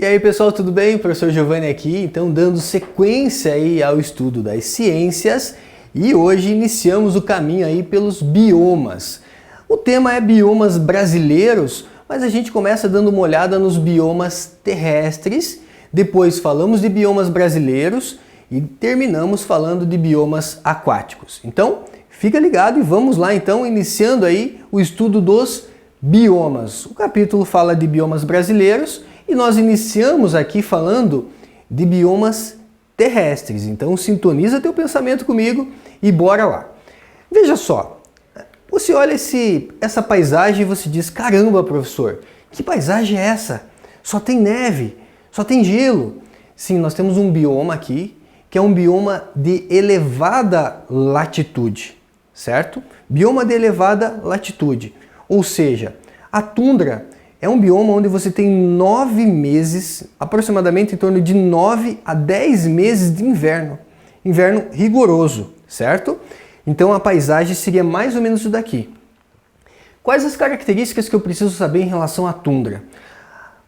E aí pessoal, tudo bem? O professor Giovanni aqui, então dando sequência aí ao estudo das ciências e hoje iniciamos o caminho aí pelos biomas. O tema é biomas brasileiros, mas a gente começa dando uma olhada nos biomas terrestres, depois falamos de biomas brasileiros e terminamos falando de biomas aquáticos. Então, fica ligado e vamos lá então, iniciando aí o estudo dos biomas. O capítulo fala de biomas brasileiros e nós iniciamos aqui falando de biomas terrestres. Então sintoniza teu pensamento comigo e bora lá. Veja só, você olha essa paisagem e você diz, caramba professor, que paisagem é essa? Só tem neve, só tem gelo. Sim, nós temos um bioma aqui, que é um bioma de elevada latitude, certo? Bioma de elevada latitude, ou seja, a tundra é um bioma onde você tem 9 meses, aproximadamente em torno de 9 a 10 meses de inverno. Inverno rigoroso, certo? Então a paisagem seria mais ou menos isso daqui. Quais as características que eu preciso saber em relação à tundra?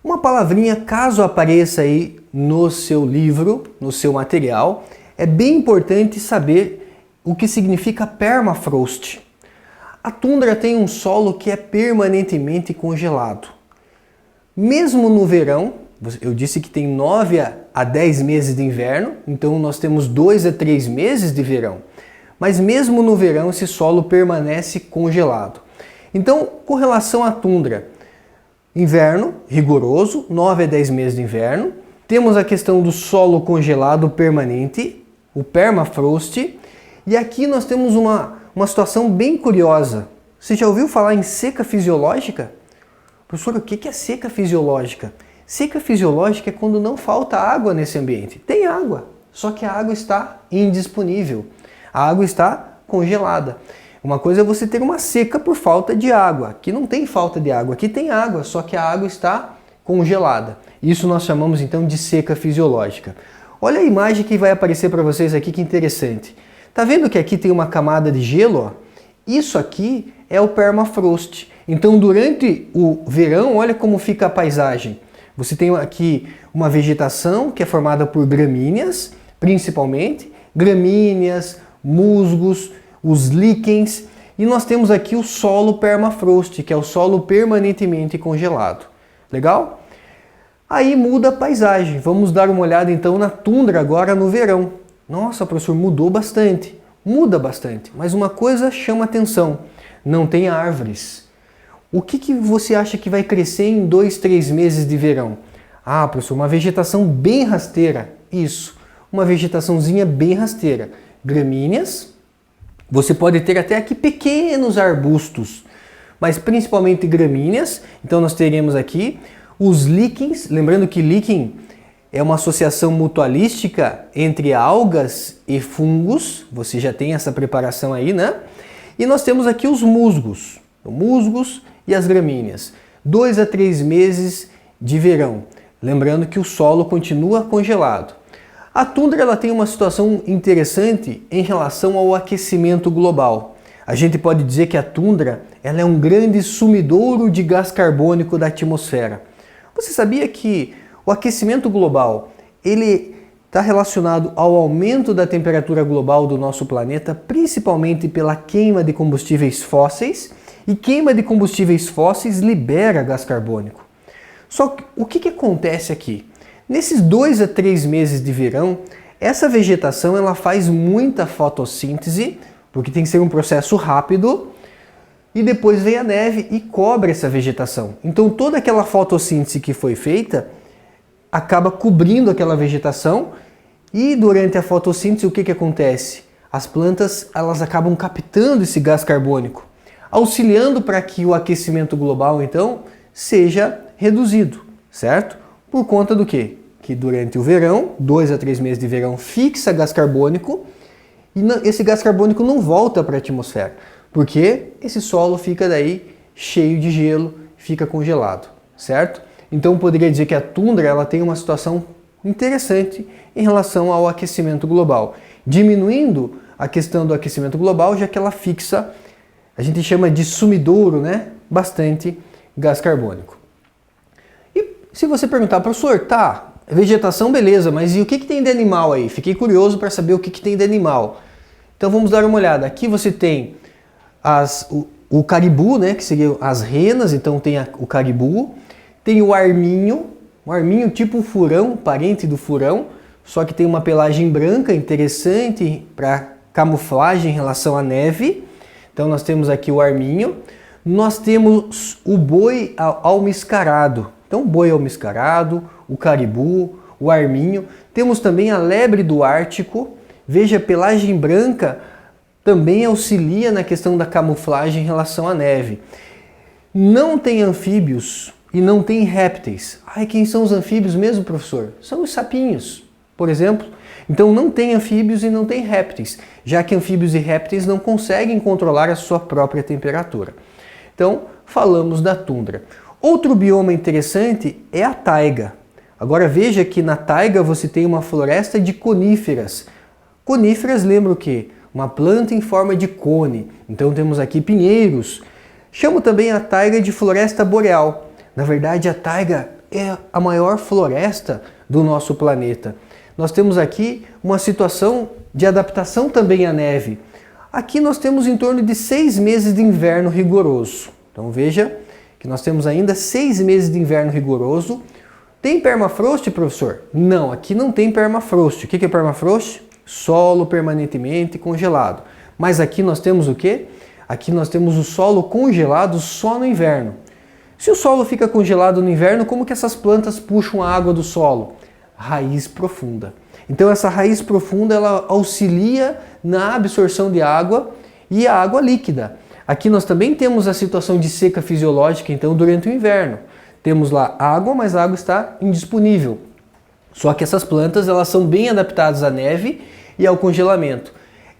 Uma palavrinha, caso apareça aí no seu livro, no seu material, é bem importante saber o que significa permafrost. A tundra tem um solo que é permanentemente congelado. Mesmo no verão, eu disse que tem 9 a 10 meses de inverno, então nós temos 2 a 3 meses de verão. Mas mesmo no verão esse solo permanece congelado. Então, com relação à tundra, inverno rigoroso, 9 a 10 meses de inverno. Temos a questão do solo congelado permanente, o permafrost. E aqui nós temos uma situação bem curiosa. Você já ouviu falar em seca fisiológica? Professor, o que é seca fisiológica? Seca fisiológica é quando não falta água nesse ambiente. Tem água, só que a água está indisponível. A água está congelada. Uma coisa é você ter uma seca por falta de água. Aqui não tem falta de água, aqui tem água, só que a água está congelada. Isso nós chamamos então de seca fisiológica. Olha a imagem que vai aparecer para vocês aqui, que interessante. Tá vendo que aqui tem uma camada de gelo? Ó? Isso aqui é o permafrost. Então durante o verão, olha como fica a paisagem. Você tem aqui uma vegetação que é formada por gramíneas, principalmente, gramíneas, musgos, os líquens, e nós temos aqui o solo permafrost, que é o solo permanentemente congelado. Legal? Aí muda a paisagem. Vamos dar uma olhada então na tundra agora no verão. Nossa, professor, mudou bastante. Muda bastante, mas uma coisa chama atenção. Não tem árvores. O que você acha que vai crescer em 2, 3 meses de verão? Ah, professor, uma vegetação bem rasteira. Isso, uma vegetaçãozinha bem rasteira. Gramíneas, você pode ter até aqui pequenos arbustos, mas principalmente gramíneas. Então nós teremos aqui os líquens, lembrando que líquen é uma associação mutualística entre algas e fungos, você já tem essa preparação aí, né? E nós temos aqui os musgos, e as gramíneas. 2 a 3 meses de verão, lembrando que o solo continua congelado. A tundra ela tem uma situação interessante em relação ao aquecimento global. A gente pode dizer que a tundra ela é um grande sumidouro de gás carbônico da atmosfera. Você sabia que o aquecimento global ele está relacionado ao aumento da temperatura global do nosso planeta, principalmente pela queima de combustíveis fósseis, e queima de combustíveis fósseis libera gás carbônico. Só que o que acontece aqui? Nesses 2 a 3 meses de verão, essa vegetação ela faz muita fotossíntese, porque tem que ser um processo rápido, e depois vem a neve e cobre essa vegetação. Então toda aquela fotossíntese que foi feita acaba cobrindo aquela vegetação e durante a fotossíntese o que acontece? As plantas elas acabam captando esse gás carbônico, auxiliando para que o aquecimento global então seja reduzido, certo? Por conta do quê? Que durante o verão, 2 a 3 meses de verão, fixa gás carbônico e esse gás carbônico não volta para a atmosfera, porque esse solo fica daí cheio de gelo, fica congelado, certo? Então poderia dizer que a tundra ela tem uma situação interessante em relação ao aquecimento global, diminuindo a questão do aquecimento global, já que ela fixa, a gente chama de sumidouro, né? Bastante gás carbônico. E Se você perguntar, professor, tá, vegetação beleza, mas e o que tem de animal aí? Fiquei curioso para saber o que tem de animal. Então vamos dar uma olhada. Aqui você tem o caribu, né, que seriam as renas, então tem o caribu, tem o arminho tipo furão, parente do furão, só que tem uma pelagem branca interessante para camuflagem em relação à neve. Então nós temos aqui o arminho. Nós temos o boi almiscarado. Então o boi almiscarado, o caribu, o arminho. Temos também a lebre do Ártico. Veja, a pelagem branca também auxilia na questão da camuflagem em relação à neve. Não tem anfíbios e não tem répteis. Ai, quem são os anfíbios mesmo, professor? São os sapinhos, por exemplo. Então não tem anfíbios e não tem répteis, já que anfíbios e répteis não conseguem controlar a sua própria temperatura. Então, falamos da tundra. Outro bioma interessante é a taiga. Agora veja que na taiga você tem uma floresta de coníferas. Coníferas lembra o quê? Uma planta em forma de cone. Então temos aqui pinheiros. Chamo também a taiga de floresta boreal. Na verdade, a taiga é a maior floresta do nosso planeta. Nós temos aqui uma situação de adaptação também à neve. Aqui nós temos em torno de 6 meses de inverno rigoroso. Então veja que nós temos ainda 6 meses de inverno rigoroso. Tem permafrost, professor? Não, aqui não tem permafrost. O que é permafrost? Solo permanentemente congelado. Mas aqui nós temos o quê? Aqui nós temos o solo congelado só no inverno. Se o solo fica congelado no inverno, como que essas plantas puxam a água do solo? Raiz profunda. Então essa raiz profunda ela auxilia na absorção de água e a água líquida. Aqui nós também temos a situação de seca fisiológica, então durante o inverno. Temos lá água, mas a água está indisponível. Só que essas plantas elas são bem adaptadas à neve e ao congelamento.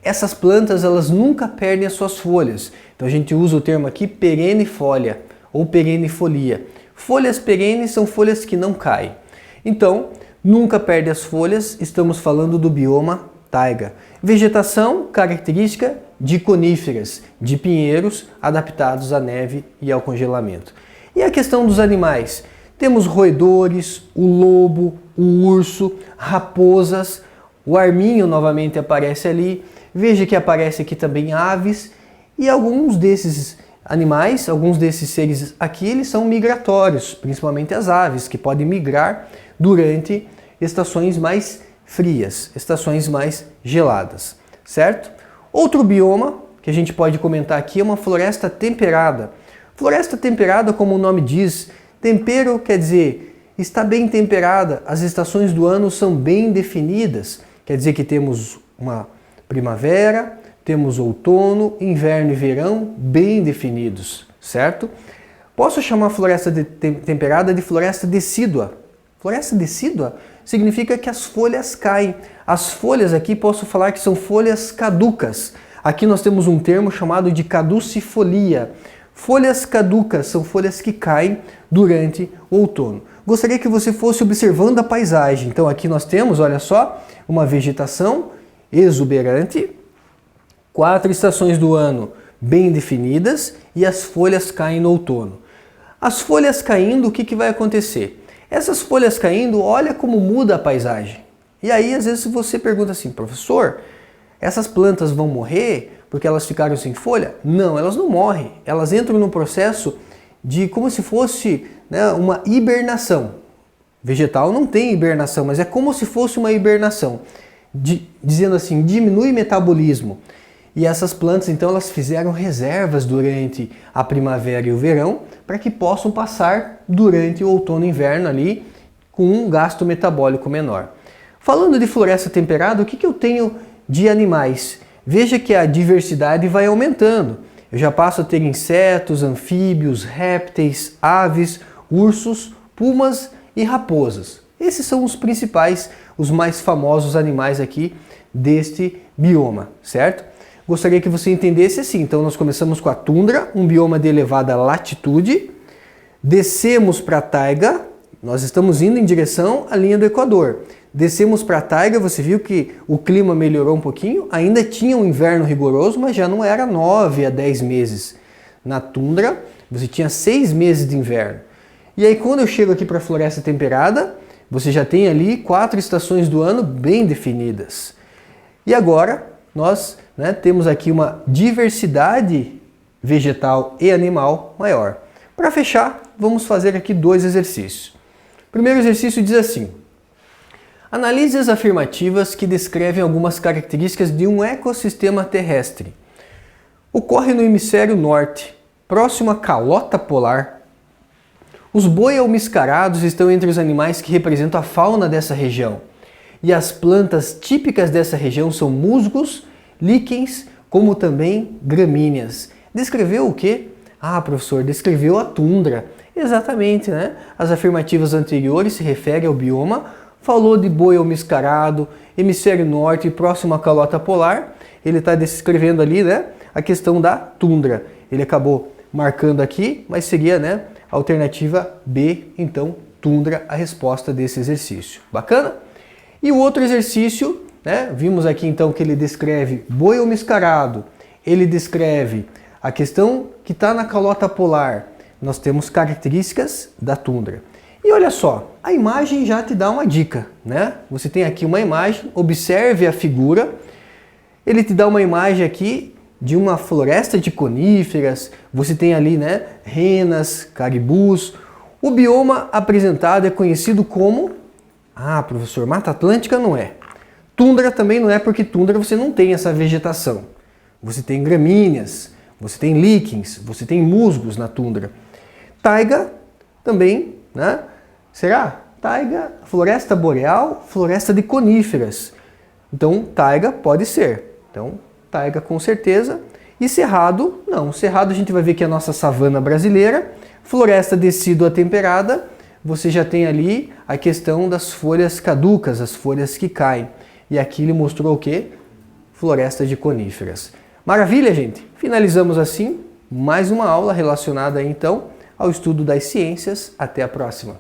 Essas plantas elas nunca perdem as suas folhas. Então a gente usa o termo aqui perennifolia ou perennifolia. Folhas perenes são folhas que não caem. Então, nunca perde as folhas, estamos falando do bioma taiga. Vegetação característica de coníferas, de pinheiros adaptados à neve e ao congelamento. E a questão dos animais? Temos roedores, o lobo, o urso, raposas, o arminho novamente aparece ali. Veja que aparece aqui também aves e alguns desses animais, alguns desses seres aqui, eles são migratórios, principalmente as aves, que podem migrar durante estações mais frias, estações mais geladas, certo? Outro bioma que a gente pode comentar aqui é uma floresta temperada. Floresta temperada, como o nome diz, tempero quer dizer está bem temperada, as estações do ano são bem definidas, quer dizer que temos uma primavera, temos outono, inverno e verão bem definidos, certo? Posso chamar a floresta temperada de floresta decídua. Floresta decídua significa que as folhas caem. As folhas aqui posso falar que são folhas caducas. Aqui nós temos um termo chamado de caducifolia. Folhas caducas são folhas que caem durante o outono. Gostaria que você fosse observando a paisagem. Então aqui nós temos, olha só, uma vegetação exuberante, 4 estações do ano bem definidas e as folhas caem no outono. As folhas caindo, o que vai acontecer? Essas folhas caindo, olha como muda a paisagem. E aí, às vezes, você pergunta assim, professor, essas plantas vão morrer porque elas ficaram sem folha? Não, elas não morrem. Elas entram num processo de como se fosse, né, uma hibernação. Vegetal não tem hibernação, mas é como se fosse uma hibernação. Dizendo assim, diminui o metabolismo. E essas plantas, então, elas fizeram reservas durante a primavera e o verão para que possam passar durante o outono e inverno ali com um gasto metabólico menor. Falando de floresta temperada, o que eu tenho de animais? Veja que a diversidade vai aumentando. Eu já passo a ter insetos, anfíbios, répteis, aves, ursos, pumas e raposas. Esses são os principais, os mais famosos animais aqui deste bioma, certo? Gostaria que você entendesse assim. Então nós começamos com a tundra, um bioma de elevada latitude, descemos para a taiga, nós estamos indo em direção à linha do Equador. Descemos para a taiga, você viu que o clima melhorou um pouquinho, ainda tinha um inverno rigoroso, mas já não era 9 a 10 meses. Na tundra, você tinha 6 meses de inverno. E aí quando eu chego aqui para a floresta temperada, você já tem ali 4 estações do ano bem definidas. E agora nós temos aqui uma diversidade vegetal e animal maior. Para fechar, vamos fazer aqui 2 exercícios. O primeiro exercício diz assim: analise as afirmativas que descrevem algumas características de um ecossistema terrestre. Ocorre no hemisfério norte, próximo à calota polar. Os boi almiscarados estão entre os animais que representam a fauna dessa região. E as plantas típicas dessa região são musgos, líquens, como também gramíneas. Descreveu o quê? Ah, professor, descreveu a tundra. Exatamente, né? As afirmativas anteriores se referem ao bioma, falou de boi almiscarado, hemisfério norte, próximo à calota polar. Ele está descrevendo ali, né, a questão da tundra. Ele acabou marcando aqui, mas seria, né, a alternativa B, então, tundra, a resposta desse exercício. Bacana? E o outro exercício, né, vimos aqui então que ele descreve boi almiscarado, ele descreve a questão que está na calota polar. Nós temos características da tundra. E olha só, a imagem já te dá uma dica, né? Você tem aqui uma imagem, observe a figura. Ele te dá uma imagem aqui de uma floresta de coníferas. Você tem ali, né, renas, caribus. O bioma apresentado é conhecido como... Ah, professor, Mata Atlântica não é. Tundra também não é, porque tundra você não tem essa vegetação. Você tem gramíneas, você tem líquens, você tem musgos na tundra. Taiga também, né? Será? Taiga, floresta boreal, floresta de coníferas. Então, taiga pode ser. Então, taiga com certeza. E cerrado, não. Cerrado a gente vai ver que é a nossa savana brasileira. Floresta decídua temperada, você já tem ali a questão das folhas caducas, as folhas que caem. E aqui ele mostrou o quê? Floresta de coníferas. Maravilha, gente? Finalizamos assim mais uma aula relacionada então ao estudo das ciências. Até a próxima!